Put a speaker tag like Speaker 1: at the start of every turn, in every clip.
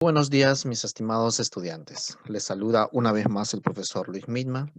Speaker 1: Buenos días, mis estimados estudiantes. Les saluda una vez más el profesor Luis Midma.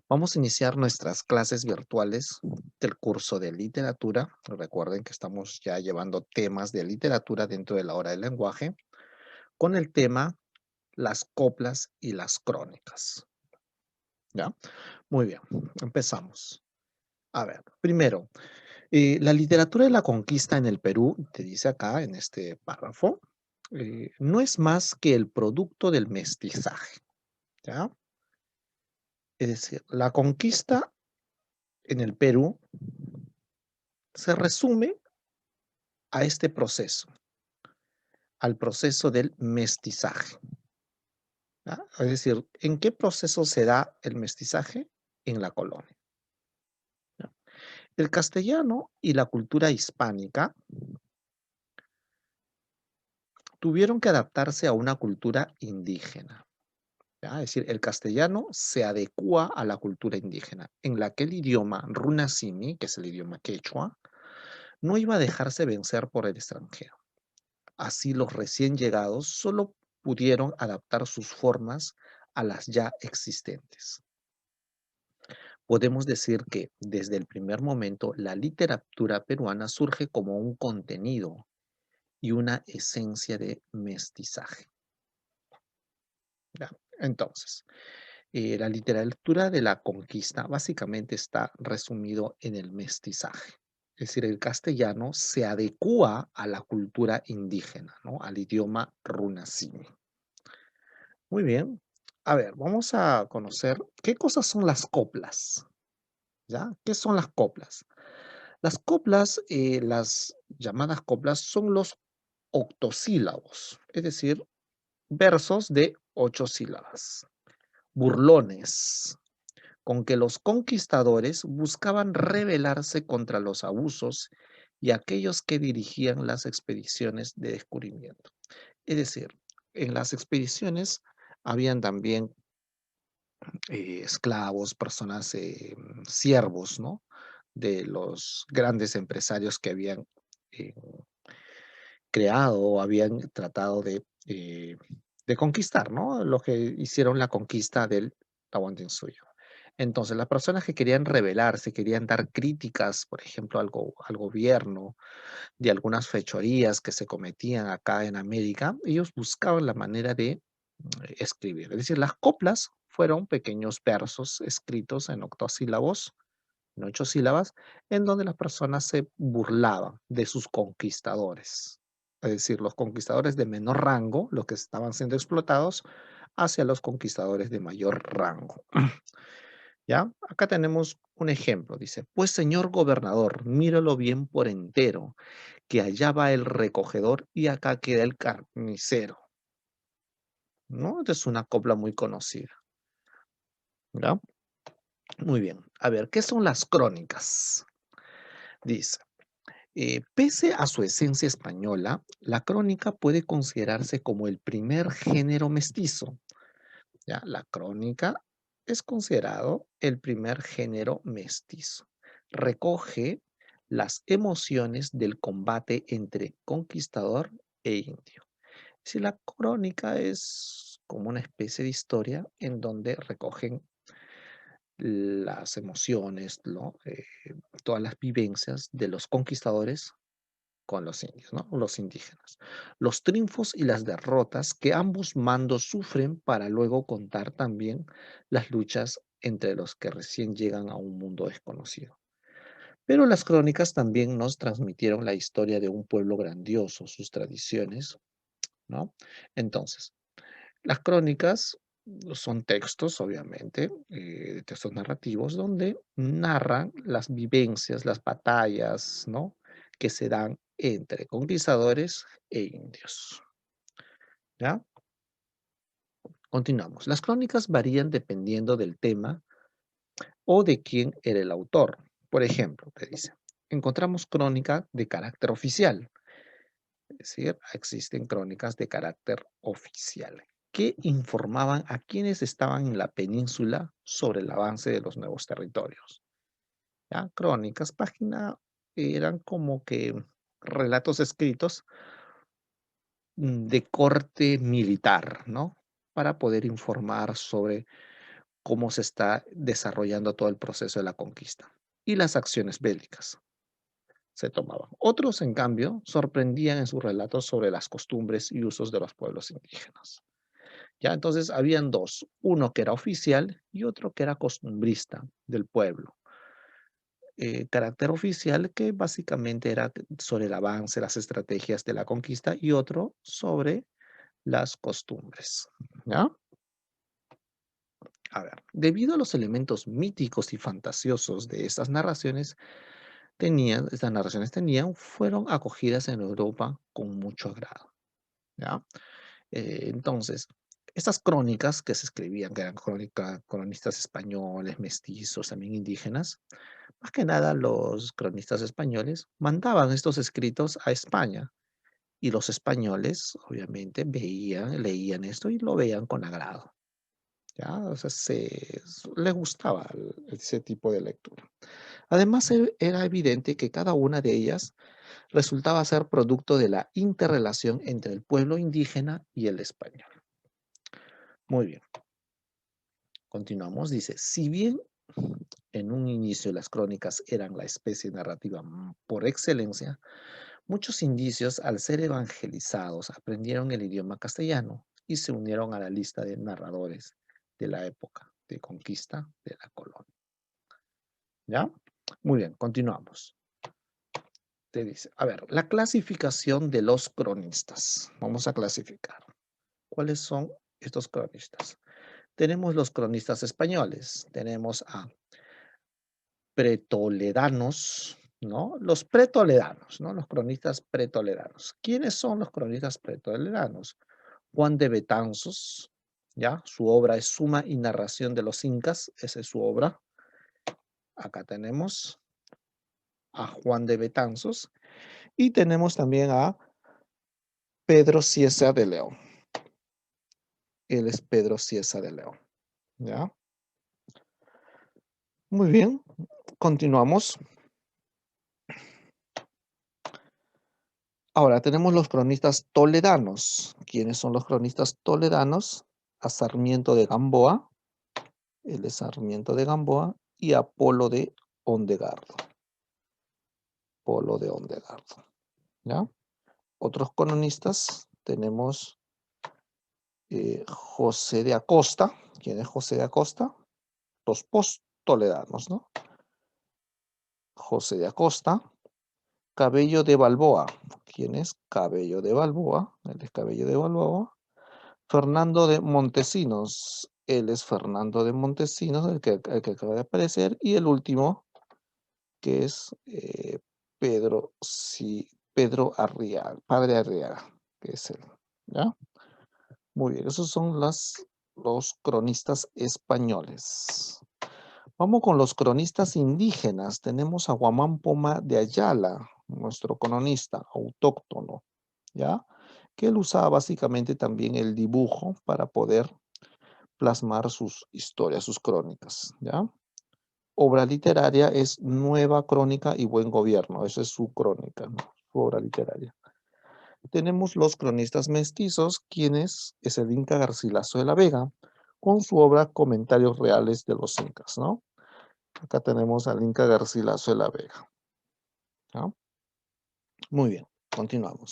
Speaker 1: Vamos a iniciar nuestras clases virtuales del curso de literatura. Recuerden que estamos ya llevando temas de literatura dentro de la hora del lenguaje con el tema las coplas y las crónicas. ¿Ya? Muy bien, empezamos. A ver, primero, la literatura de la conquista en el Perú, te dice acá en este párrafo, no es más que el producto del mestizaje. ¿Ya? Es decir, la conquista en el Perú se resume a este proceso, al proceso del mestizaje. ¿Ya? Es decir, ¿en qué proceso se da el mestizaje? En la colonia. ¿Ya? El castellano y la cultura hispánica tuvieron que adaptarse a una cultura indígena. ¿Ya? Es decir, el castellano se adecua a la cultura indígena, en la que el idioma runasimi, que es el idioma quechua, no iba a dejarse vencer por el extranjero. Así los recién llegados solo pudieron adaptar sus formas a las ya existentes. Podemos decir que desde el primer momento la literatura peruana surge como un contenido y una esencia de mestizaje. ¿Ya? Entonces, la literatura de la conquista básicamente está resumido en el mestizaje. Es decir, el castellano se adecua a la cultura indígena, ¿no? Al idioma runasimi. Muy bien. A ver, vamos a conocer qué cosas son las coplas, ¿ya? ¿Qué son las coplas? Las coplas, las llamadas coplas, son los octosílabos, es decir, versos de 8 sílabas, burlones, con que los conquistadores buscaban rebelarse contra los abusos y aquellos que dirigían las expediciones de descubrimiento. Es decir, en las expediciones habían también esclavos, personas, siervos, ¿no? De los grandes empresarios que habían eh, creado o habían tratado de conquistar, ¿no? Los que hicieron la conquista del Tahuantinsuyo. Entonces, las personas que querían rebelarse, querían dar críticas, por ejemplo, al gobierno, de algunas fechorías que se cometían acá en América, ellos buscaban la manera de escribir. Es decir, las coplas fueron pequeños versos escritos en octosílabos, en 8 sílabas, en donde las personas se burlaban de sus conquistadores. Es decir, los conquistadores de menor rango, los que estaban siendo explotados, hacia los conquistadores de mayor rango. ¿Ya? Acá tenemos un ejemplo. Dice, pues señor gobernador, míralo bien por entero, que allá va el recogedor y acá queda el carnicero. ¿No? Esta es una copla muy conocida. ¿Ya? Muy bien. A ver, ¿qué son las crónicas? Dice, pese a su esencia española, la crónica puede considerarse como el primer género mestizo. ¿Ya? La crónica es considerado el primer género mestizo. Recoge las emociones del combate entre conquistador e indio. Si la crónica es como una especie de historia en donde recogen las emociones, ¿no? Todas las vivencias de los conquistadores con los indios, ¿no? Los indígenas. Los triunfos y las derrotas que ambos mandos sufren para luego contar también las luchas entre los que recién llegan a un mundo desconocido. Pero las crónicas también nos transmitieron la historia de un pueblo grandioso, sus tradiciones, ¿no? Entonces, las crónicas son textos, obviamente, textos narrativos, donde narran las vivencias, las batallas, ¿no? Que se dan entre conquistadores e indios. ¿Ya? Continuamos. Las crónicas varían dependiendo del tema o de quién era el autor. Por ejemplo, te dice, encontramos crónica de carácter oficial. Es decir, existen crónicas de carácter oficial que informaban a quienes estaban en la península sobre el avance de los nuevos territorios. ¿Ya? Crónicas, página, eran como que relatos escritos de corte militar, ¿no? Para poder informar sobre cómo se está desarrollando todo el proceso de la conquista y las acciones bélicas se tomaban. Otros, en cambio, sorprendían en sus relatos sobre las costumbres y usos de los pueblos indígenas. Ya, entonces habían dos, uno que era oficial y otro que era costumbrista del pueblo. Carácter oficial que básicamente era sobre el avance, las estrategias de la conquista y otro sobre las costumbres. ¿Ya? A ver, debido a los elementos míticos y fantasiosos de estas narraciones tenían, fueron acogidas en Europa con mucho agrado. ¿Ya? Entonces, estas crónicas que se escribían, que eran cronistas españoles, mestizos, también indígenas, más que nada los cronistas españoles mandaban estos escritos a España y los españoles obviamente veían, leían esto y lo veían con agrado. ¿Ya? O sea, les gustaba ese tipo de lectura. Además, era evidente que cada una de ellas resultaba ser producto de la interrelación entre el pueblo indígena y el español. Muy bien, continuamos. Dice, si bien en un inicio las crónicas eran la especie narrativa por excelencia, muchos indicios al ser evangelizados aprendieron el idioma castellano y se unieron a la lista de narradores de la época de conquista de la colonia. ¿Ya? Muy bien, continuamos. Te dice, a ver, la clasificación de los cronistas. Vamos a clasificar. ¿Cuáles son estos cronistas? Tenemos los cronistas españoles, tenemos a pretoledanos, ¿no? Los pretoledanos, ¿no? Los cronistas pretoledanos. ¿Quiénes son los cronistas pretoledanos? Juan de Betanzos, ¿ya? Su obra es Suma y Narración de los Incas, esa es su obra. Acá tenemos a Juan de Betanzos y tenemos también a Pedro Cieza de León. Él es Pedro Cieza de León, ¿ya? Muy bien, continuamos. Ahora tenemos los cronistas toledanos. ¿Quiénes son los cronistas toledanos? A Sarmiento de Gamboa, él es Sarmiento de Gamboa, y Apolo de Ondegardo. Apolo de Ondegardo, ¿ya? Otros cronistas tenemos José de Acosta. ¿Quién es José de Acosta? Los post-toledanos, ¿no? José de Acosta. Cabello de Balboa. ¿Quién es Cabello de Balboa? Él es Cabello de Balboa. Fernando de Montesinos. Él es Fernando de Montesinos, el que acaba de aparecer. Y el último, que es Pedro, sí, Pedro Arriaga, Padre Arriaga, que es él. ¿Ya? Muy bien, esos son los cronistas españoles. Vamos con los cronistas indígenas. Tenemos a Guamán Poma de Ayala, nuestro cronista autóctono, ¿ya? Que él usaba básicamente también el dibujo para poder plasmar sus historias, sus crónicas, ¿ya? Obra literaria es Nueva Crónica y Buen Gobierno. Esa es su crónica, ¿no? Su obra literaria. Tenemos los cronistas mestizos, quienes es el Inca Garcilaso de la Vega, con su obra Comentarios Reales de los Incas, ¿no? Acá tenemos al Inca Garcilaso de la Vega, ¿no? Muy bien, continuamos.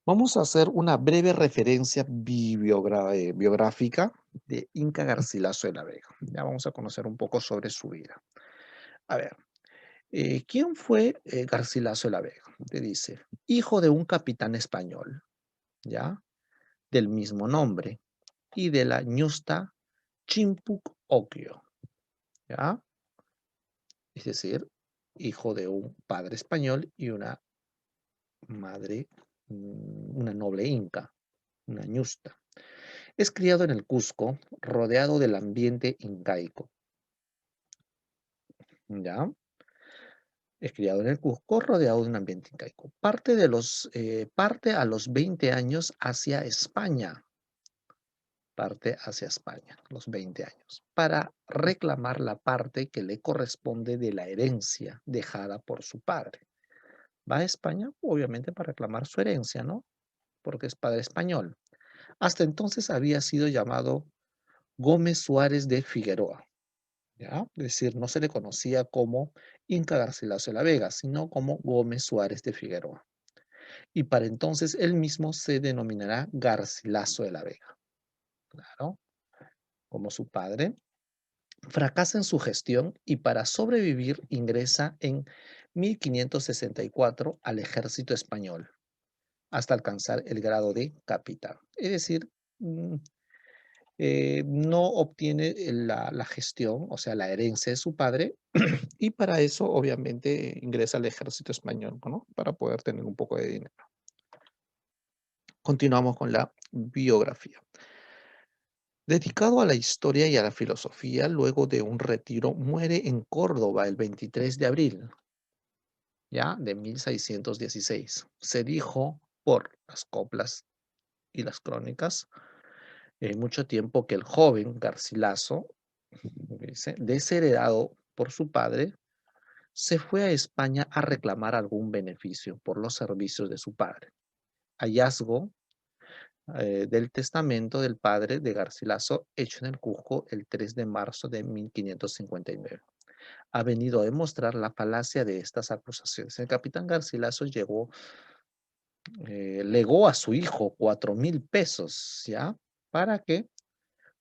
Speaker 1: Vamos a hacer una breve referencia biográfica de Inca Garcilaso de la Vega. Ya vamos a conocer un poco sobre su vida. A ver, ¿quién fue Garcilaso de la Vega? Te dice, hijo de un capitán español, ¿ya? Del mismo nombre, y de la ñusta Chimpuc Oquio, ¿ya? Es decir, hijo de un padre español y una madre, una noble inca, una ñusta. Es criado en el Cusco, rodeado del ambiente incaico, ¿ya? Es criado en el Cusco, rodeado de un ambiente incaico. Parte a los 20 años hacia España, parte hacia España, los 20 años, para reclamar la parte que le corresponde de la herencia dejada por su padre. Va a España, obviamente, para reclamar su herencia, ¿no? porque es padre español. Hasta entonces había sido llamado Gómez Suárez de Figueroa, ¿ya? Es decir, no se le conocía como Inca Garcilaso de la Vega, sino como Gómez Suárez de Figueroa. Y para entonces él mismo se denominará Garcilaso de la Vega, claro, como su padre. Fracasa en su gestión y para sobrevivir ingresa en 1564 al ejército español hasta alcanzar el grado de capitán. Es decir, mm, no obtiene la gestión, o sea, la herencia de su padre, y para eso obviamente ingresa al ejército español, ¿no? Para poder tener un poco de dinero. Continuamos con la biografía. Dedicado a la historia y a la filosofía, luego de un retiro, muere en Córdoba el 23 de abril, ya, de 1616. Se dijo por las coplas y las crónicas mucho tiempo que el joven Garcilaso, dice, desheredado por su padre, se fue a España a reclamar algún beneficio por los servicios de su padre. Hallazgo del testamento del padre de Garcilaso hecho en el Cusco el 3 de marzo de 1559. Ha venido a demostrar la falacia de estas acusaciones. El capitán Garcilaso legó a su hijo 4.000 pesos, ¿ya? Para que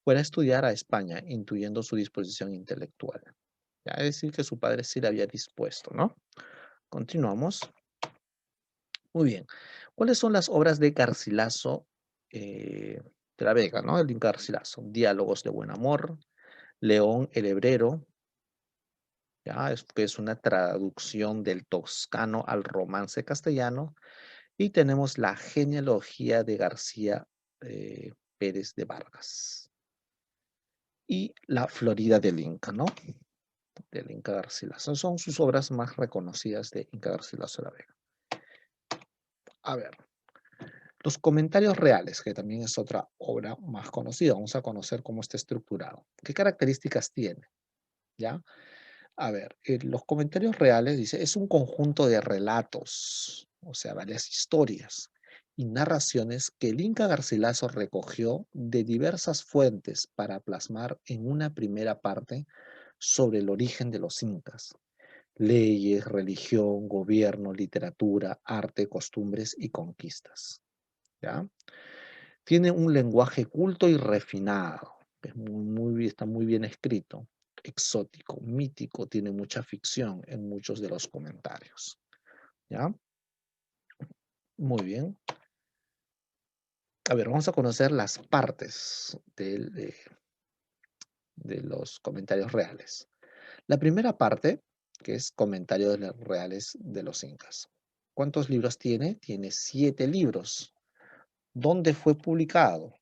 Speaker 1: fuera a estudiar a España, intuyendo su disposición intelectual. Ya, es decir, que su padre sí le había dispuesto, ¿no? Continuamos. Muy bien. ¿Cuáles son las obras de Garcilaso de la Vega, ¿no? El Inca Garcilaso. Diálogos de buen amor, León el Hebrero, ya, que es una traducción del toscano al romance castellano. Y tenemos la genealogía de García Pérez de Vargas. Y la Florida del Inca, ¿no? Del Inca Garcilaso. Son sus obras más reconocidas de Inca Garcilaso de la Vega. A ver, los comentarios reales, que también es otra obra más conocida. Vamos a conocer cómo está estructurado. ¿Qué características tiene? ¿Ya? A ver, los comentarios reales, dice, es un conjunto de relatos, o sea, varias historias y narraciones que el Inca Garcilaso recogió de diversas fuentes para plasmar en una primera parte sobre el origen de los incas, leyes, religión, gobierno, literatura, arte, costumbres y conquistas. ¿Ya? Tiene un lenguaje culto y refinado, es está muy bien escrito, exótico, mítico, tiene mucha ficción en muchos de los comentarios. ¿Ya? Muy bien. A ver, vamos a conocer las partes de los comentarios reales. La primera parte, que es comentarios reales de los incas. ¿Cuántos libros tiene? Tiene 7 libros. ¿Dónde fue publicado?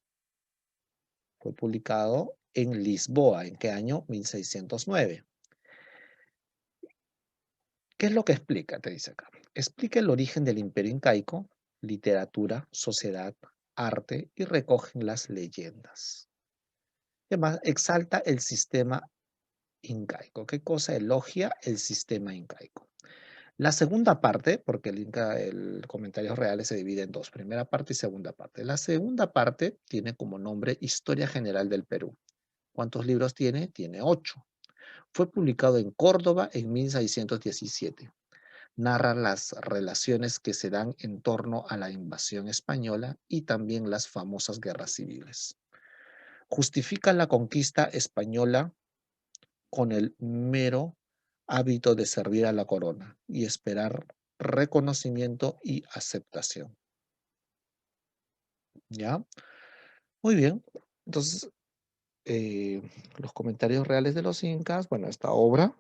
Speaker 1: Fue publicado en Lisboa. ¿En qué año? 1609. ¿Qué es lo que explica? Te dice acá. Explica el origen del imperio incaico, literatura, sociedad, arte y recogen las leyendas. Además, exalta el sistema incaico. ¿Qué cosa elogia el sistema incaico? La segunda parte, porque el Comentarios Reales se divide en dos, primera parte y segunda parte. La segunda parte tiene como nombre Historia General del Perú. ¿Cuántos libros tiene? Tiene 8. Fue publicado en Córdoba en 1617. Narra las relaciones que se dan en torno a la invasión española y también las famosas guerras civiles. Justifica la conquista española con el mero hábito de servir a la corona y esperar reconocimiento y aceptación. ¿Ya? Muy bien. Entonces, los comentarios reales de los incas, bueno, esta obra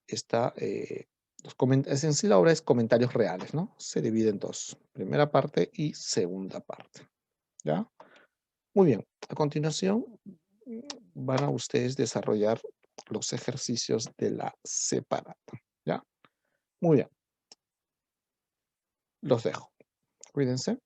Speaker 1: está, en sí la obra es comentarios reales, ¿no? Se divide en dos, primera parte y segunda parte, ¿ya? Muy bien, a continuación van a ustedes desarrollar los ejercicios de la separata, ¿ya? Muy bien, los dejo. Cuídense.